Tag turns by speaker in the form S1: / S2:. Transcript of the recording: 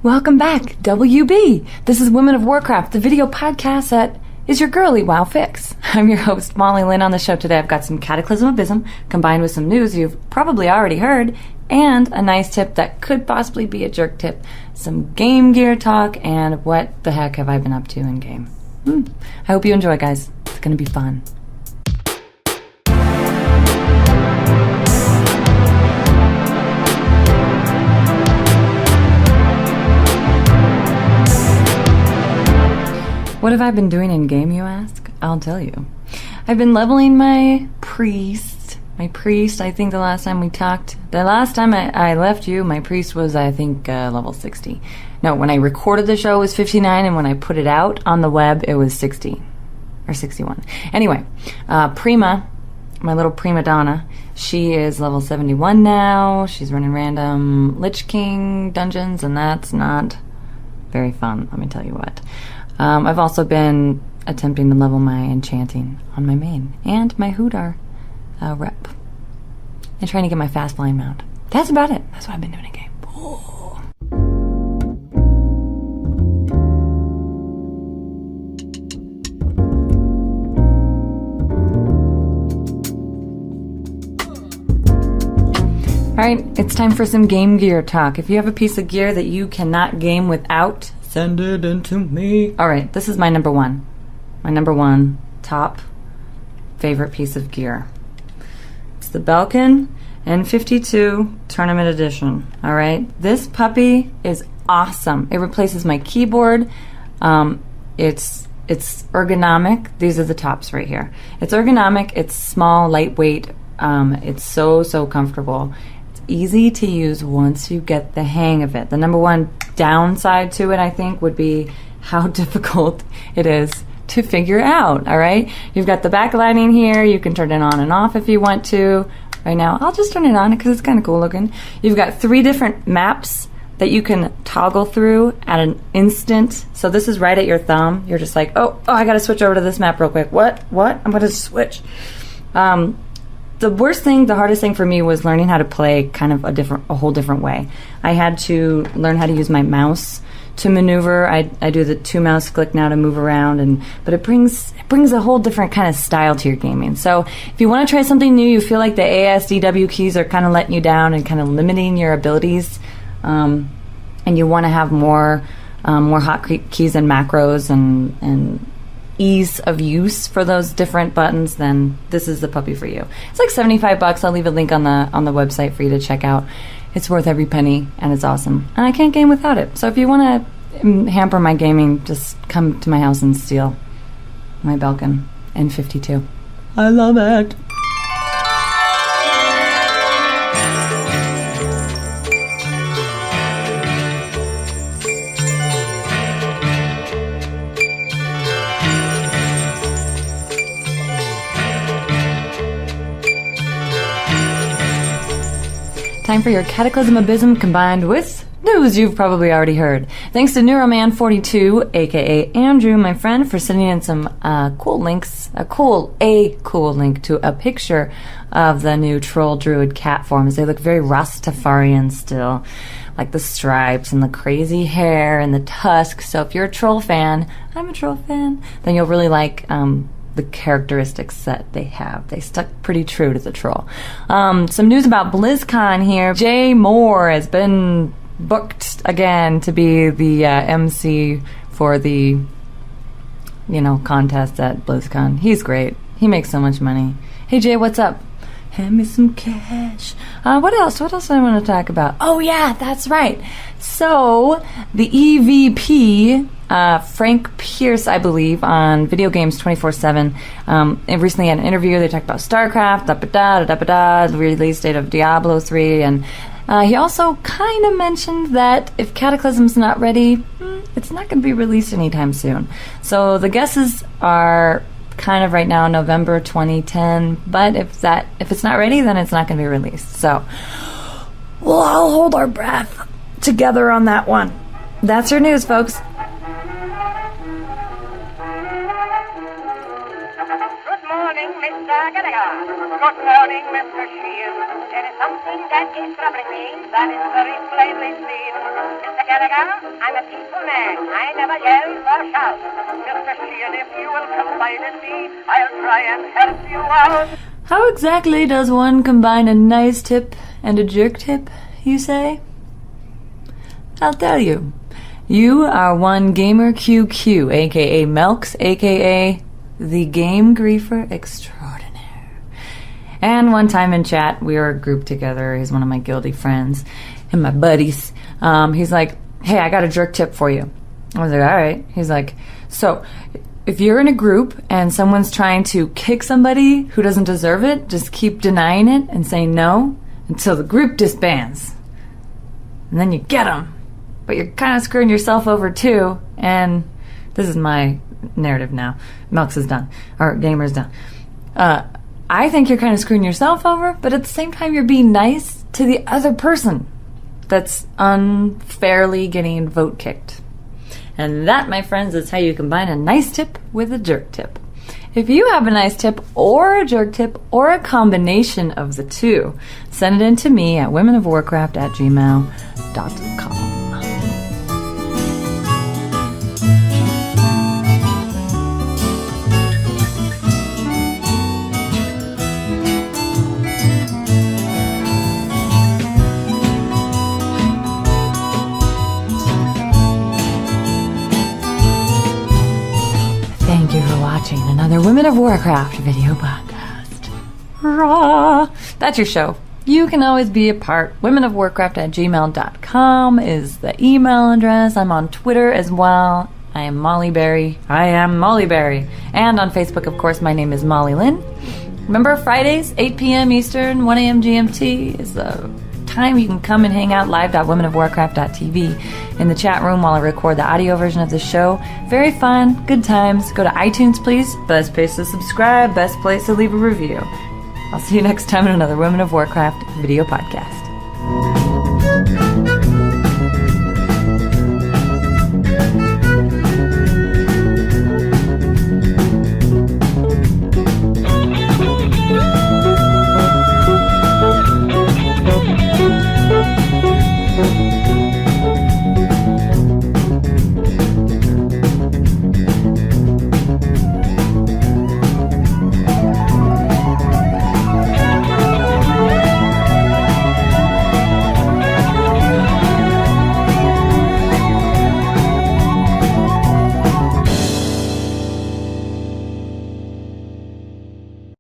S1: Welcome back, WB. This is Women of Warcraft, the video podcast that is your girly WoW fix. I'm your host, Molly Lynn. On the show today, I've got some Cataclysm Abysm combined with some news you've probably already heard, and a nice tip that could possibly be a jerk tip, some Game Gear talk, and what the heck have I been up to in game. I hope you enjoy, guys. It's going to be fun. What have I been doing in game, you ask? I'll tell you. I've been leveling my priest. I think the last time we talked, the last time I left you, my priest was, I think, level 60. No, when I recorded the show it was 59, and when I put it out on the web, it was 60. Or 61. Anyway, Prima, my little prima donna, she is level 71 now. She's running random Lich King dungeons, and that's not very fun, let me tell you what. I've also been attempting to level my enchanting on my main and my Hoodar rep, and trying to get my fast flying mount. That's about it. That's what I've been doing in game. Oh. Alright, it's time for some Game Gear talk. If you have a piece of gear that you cannot game without, send it into me. Alright, this is my number one. My number one top favorite piece of gear. It's the Belkin N52 Tournament Edition. Alright, this puppy is awesome. It replaces my keyboard. It's ergonomic. These are the tops right here. It's ergonomic, it's small, lightweight. It's so comfortable. It's easy to use once you get the hang of it. The number one downside to it, I think, would be how difficult it is to figure out. All right, you've got the backlighting here. You can turn it on and off if you want to. Right now, I'll just turn it on because it's kind of cool looking. You've got 3 different maps that you can toggle through at an instant. So this is right at your thumb. You're just like, oh, I got to switch over to this map real quick. What? I'm going to switch. The hardest thing for me was learning how to play kind of a whole different way. I had to learn how to use my mouse to maneuver. I do the 2 mouse click now to move around, but it brings a whole different kind of style to your gaming. So if you want to try something new, you feel like the ASDW keys are kind of letting you down and kind of limiting your abilities, and you want to have more hotkeys and macros and ease of use for those different buttons, then this is the puppy for you. It's like $75. I'll leave a link on the website for you to check out. It's worth every penny, and it's awesome. And I can't game without it. So if you want to hamper my gaming, just come to my house and steal my Belkin N52. I love it. Time for your Cataclysm Abysm combined with news you've probably already heard. Thanks to Neuroman42, aka Andrew, my friend, for sending in some cool links. A cool link to a picture of the new Troll Druid cat forms. They look very Rastafarian still, like the stripes and the crazy hair and the tusks. So if you're a troll fan, I'm a troll fan, then you'll really like the characteristics that they have. They stuck pretty true to the troll. Some news about BlizzCon here. Jay Moore has been booked again to be the MC for the contest at BlizzCon. He's great. He makes so much money. Hey Jay, what's up? Hand me some cash. What else? What else do I want to talk about? Oh yeah, that's right. So the EVP, Frank Pierce, I believe, on Video Games 24/7, recently had an interview. They talked about StarCraft, the release date of Diablo 3, and he also kind of mentioned that if Cataclysm's not ready, it's not going to be released anytime soon. So the guesses are kind of right now November 2010, but if it's not ready, then it's not going to be released. So we'll all hold our breath together on that one. That's your news, folks.
S2: Good morning, Mr. Good morning, Mr. Shield. There is something that is troubling me that is very plainly seen. Mr. Gallagher, I'm a peaceful man. I never yell or shout. Mr. Shield, if you will confide in me, I'll try and help you out.
S1: How exactly does one combine a nice tip and a jerk tip, you say? I'll tell you. You are one gamer QQ, aka Melks, aka the Game Griefer Extraordinaire. And one time in chat, we were grouped together. He's one of my guilty friends and my buddies. He's like, hey, I got a jerk tip for you. I was like, all right. He's like, so if you're in a group and someone's trying to kick somebody who doesn't deserve it, just keep denying it and saying no until the group disbands. And then you get them. But you're kind of screwing yourself over too. And this is my narrative now. Melks is done. Or Gamer's done. I think you're kind of screwing yourself over, but at the same time you're being nice to the other person that's unfairly getting vote kicked. And that, my friends, is how you combine a nice tip with a jerk tip. If you have a nice tip or a jerk tip or a combination of the two, send it in to me at womenofwarcraft@gmail.com. Thank you for watching another Women of Warcraft video podcast. Rah! That's your show. You can always be a part. womenofwarcraft@gmail.com is the email address. I'm on Twitter as well. I am Molly Berry. I am Molly Berry. And on Facebook, of course, my name is Molly Lynn. Remember, Fridays, 8 p.m. Eastern, 1 a.m. GMT is the time you can come and hang out live.womenofwarcraft.tv in the chat room while I record the audio version of the show. Very fun, good times. Go to iTunes, please. Best place to subscribe, best place to leave a review. I'll see you next time in another Women of Warcraft video podcast.